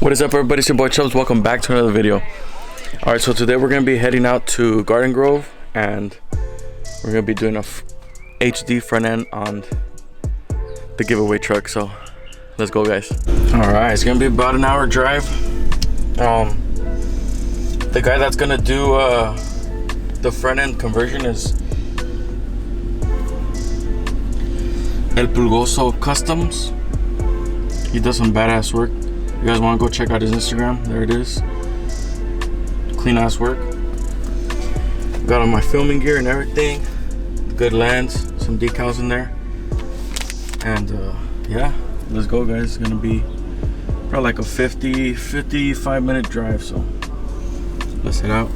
What is up, everybody? It's your boy Chubbs. Welcome back to another video. Alright, so today we're going to be heading out to Garden Grove and we're going to be doing a HD front end on the giveaway truck. So let's go, guys. Alright, it's going to be about an hour drive. The guy that's going to do the front end conversion is El Pulgoso Customs. He does some badass work. You guys want to go check out his Instagram? There it is. Clean ass work. Got all my filming gear and everything. Good lens, some decals in there. And yeah, let's go, guys. It's gonna be probably like a 55 minute drive, so let's head out.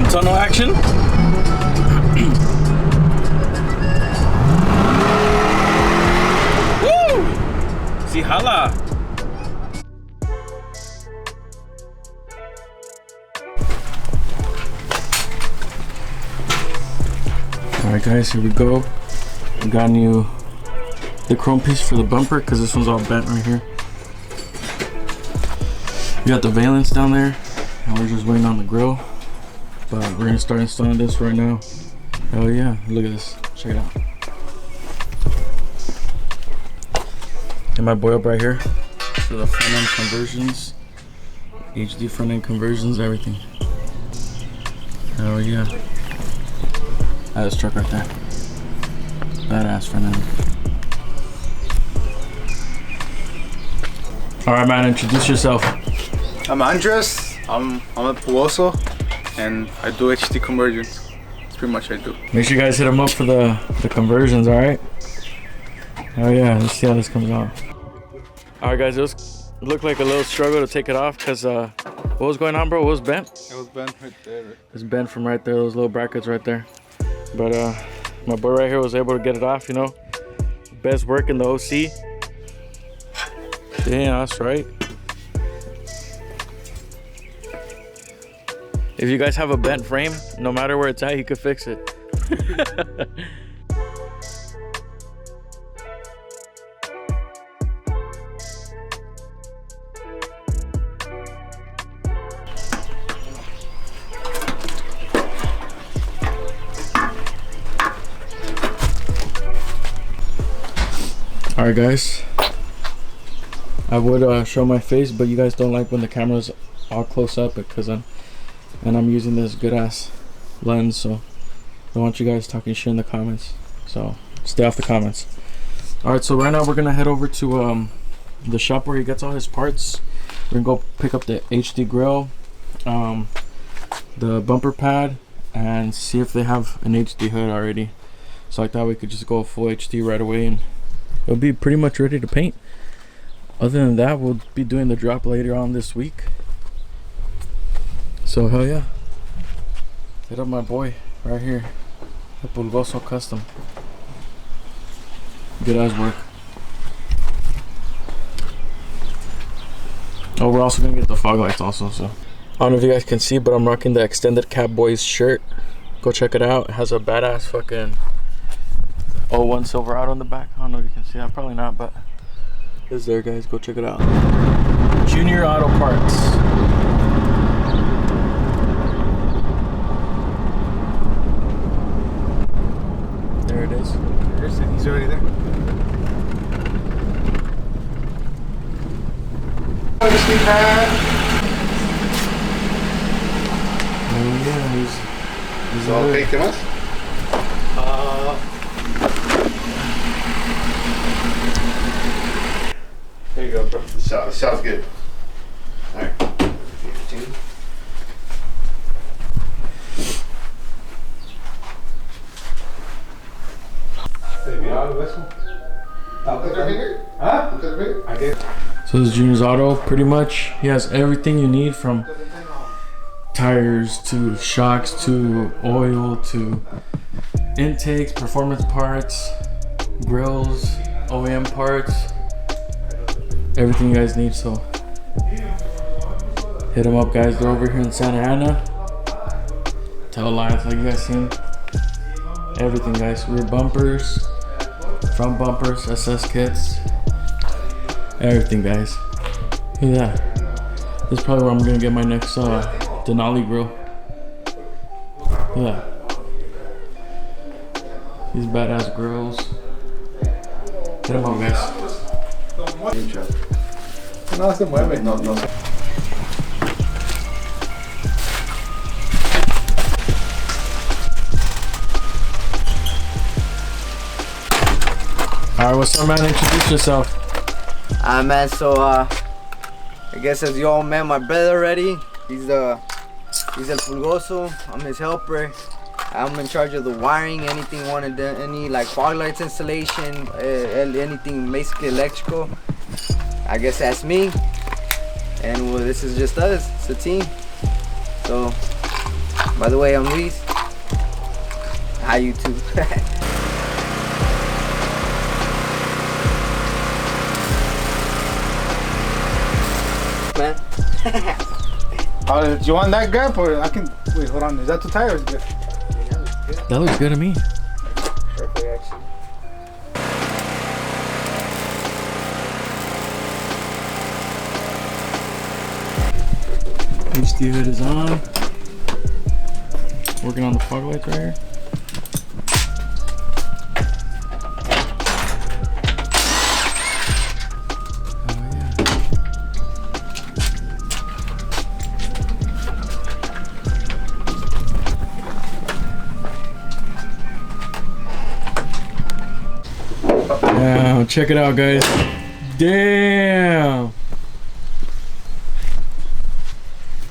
Tunnel action. Woo! Si hala. Alright, guys, here we go. We got the chrome piece for the bumper because this one's all bent right here. We got the valence down there and we're just waiting on the grill. But we're gonna start installing this right now. Hell yeah, look at this, check it out. And my boy up right here for the front end conversions, HD front end conversions, everything. Hell yeah. That's this truck right there. Badass front end. Alright, man, introduce yourself. I'm Andres, I'm a Pulgoso, and I do HD conversions. That's pretty much what I do. Make sure you guys hit him up for the conversions, alright? Oh yeah, let's see how this comes out. Alright, guys, it looked like a little struggle to take it off because what was going on, bro? What was bent? It was bent right there. It's bent from right there, those little brackets right there. But my boy right here was able to get it off, you know. Best work in the OC. Yeah, that's right. If you guys have a bent frame, no matter where it's at, you could fix it. Alright, guys. I would show my face, but you guys don't like when the camera's all close up because I'm using this good ass lens, so I don't want you guys talking shit in the comments, so stay off the comments. Alright, so right now we're gonna head over to the shop where he gets all his parts. We're gonna go pick up the HD grill, the bumper pad, and see if they have an HD hood already, so like that we could just go full HD right away and it'll be pretty much ready to paint. Other than that, we'll be doing the drop later on this week. So hell yeah, hit up my boy right here, the Pulgoso Custom. Good ass work. Oh, we're also gonna get the fog lights also. So I don't know if you guys can see, but I'm rocking the Extended Cab Boys shirt. Go check it out. It has a badass fucking 01 Silverado on the back. I don't know if you can see that, probably not, but it's there, guys. Go check it out. Junior Auto Parts. There it is. He's already there. Oh yeah, he's okay, ¿qué más? There you go. Sounds good. All right. 15. So this is Junior's Auto, pretty much. He has everything you need, from tires to shocks to oil to intakes, performance parts, grills, OEM parts, everything you guys need. So hit them up, guys. They're over here in Santa Ana. Tail lights, like you guys seen. Everything, guys. Rear bumpers, front bumpers, SS kits, everything, guys. Look at that. This is probably where I'm gonna get my next Denali grill. Look at that. These badass grills. Hit them up, guys. No se mueve. No. Alright, what's up, man? Introduce yourself. Man, so I guess as you all met my brother already, he's El Pulgoso. I'm his helper. I'm in charge of the wiring, anything wanted, any like fog lights installation, anything basically electrical. I guess that's me. And well, this is just us, it's a team. So, by the way, I'm Luis. Hi, you too. Man. Do you want that gap or I can wait? Hold on. Is that too tight or is it good? That looks good to me. Perfect, actually. HD hood is on. Working on the fog lights right here. Damn, check it out, guys. Damn.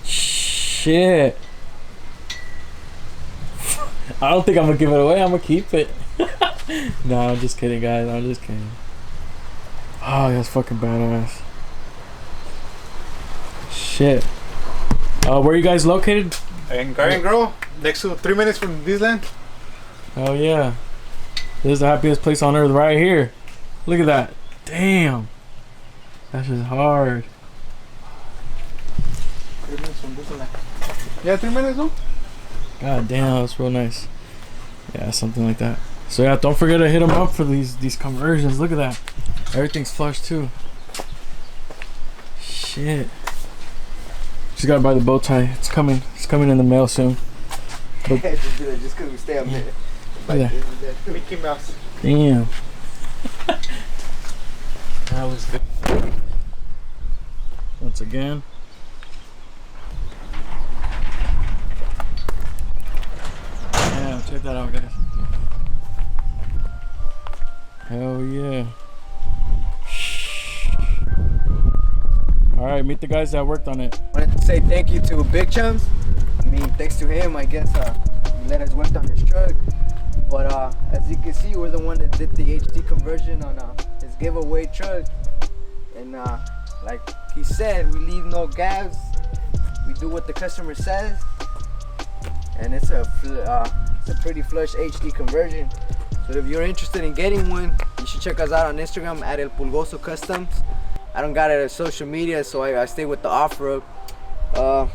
Shit. I don't think I'm gonna give it away. I'm gonna keep it. No, I'm just kidding, guys. I'm just kidding. Oh, that's fucking badass. Shit. Where are you guys located? In Garden Grove, next to 3 minutes from Disneyland. Oh yeah. This is the happiest place on earth right here. Look at that. Damn. That's just hard. 3 minutes from Disneyland. Yeah, 3 minutes, no? God damn, that's real nice. Yeah, something like that. So yeah, don't forget to hit them up for these conversions. Look at that. Everything's flush too. Shit. Just gotta buy the bow tie. It's coming. It's coming in the mail soon. Just do that just because we stay up there. Yeah. Mickey Mouse. Damn. That was good. Once again. Yeah, check that out, guys. Hell yeah. Alright, meet the guys that worked on it. I wanted to say thank you to Big Chums. I mean, thanks to him, I guess he let us work on his truck. But as you can see, we're the one that did the HD conversion on his giveaway truck. And like he said, we leave no gaps. We do what the customer says. And it's a pretty flush HD conversion. So if you're interested in getting one, you should check us out on Instagram at El Pulgoso Customs. I don't got it on social media, so I stay with the offer up.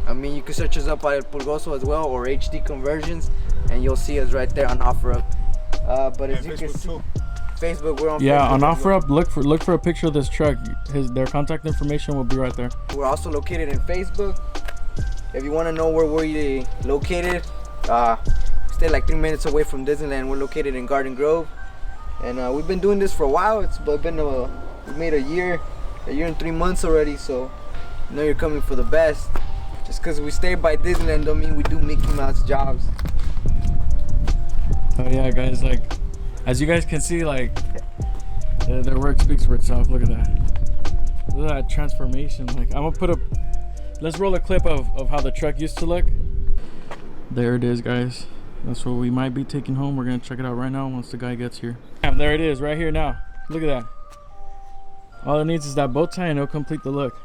I mean, you can search us up at El Pulgoso as well, or HD Conversions, and you'll see us right there on OfferUp. But as you can see, Facebook, we're on. Yeah, Facebook on as well. OfferUp, look for a picture of this truck. Their contact information will be right there. We're also located in Facebook. If you want to know where we're located, stay like 3 minutes away from Disneyland. We're located in Garden Grove, and we've been doing this for a while. It's been we made a year and 3 months already. So I know you're coming for the best. Just because we stay by Disneyland don't mean we do Mickey Mouse jobs. Oh yeah, guys, like as you guys can see, like their work speaks for itself. Look at that. Look at that transformation. Like, I'm gonna put a, let's roll a clip of how the truck used to look. There it is, guys. That's what we might be taking home. We're gonna check it out right now once the guy gets here. Yeah, there it is, right here now. Look at that. All it needs is that bow tie and it'll complete the look.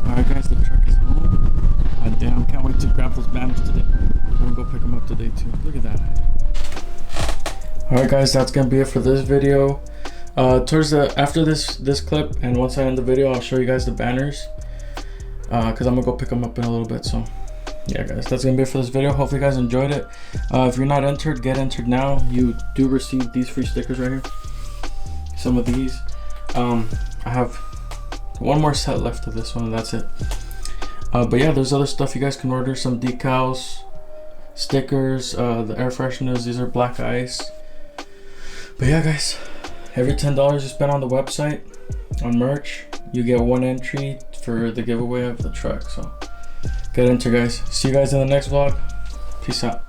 Alright guys, the truck is home. God damn, can't wait to grab those banners today. We're gonna go pick them up today too. Look at that. Alright guys, that's gonna be it for this video. After this clip and once I end the video, I'll show you guys the banners. Cause I'm gonna go pick them up in a little bit. So yeah guys, that's gonna be it for this video. Hopefully you guys enjoyed it. If you're not entered, get entered now. You do receive these free stickers right here. Some of these. I have one more set left of this one and that's it. But yeah, there's other stuff you guys can order. Some decals, stickers, the air fresheners. These are black ice. But yeah guys, every $10 you spend on the website on merch, you get 1 entry for the giveaway of the truck. So get entered guys. See you guys in the next vlog. Peace out.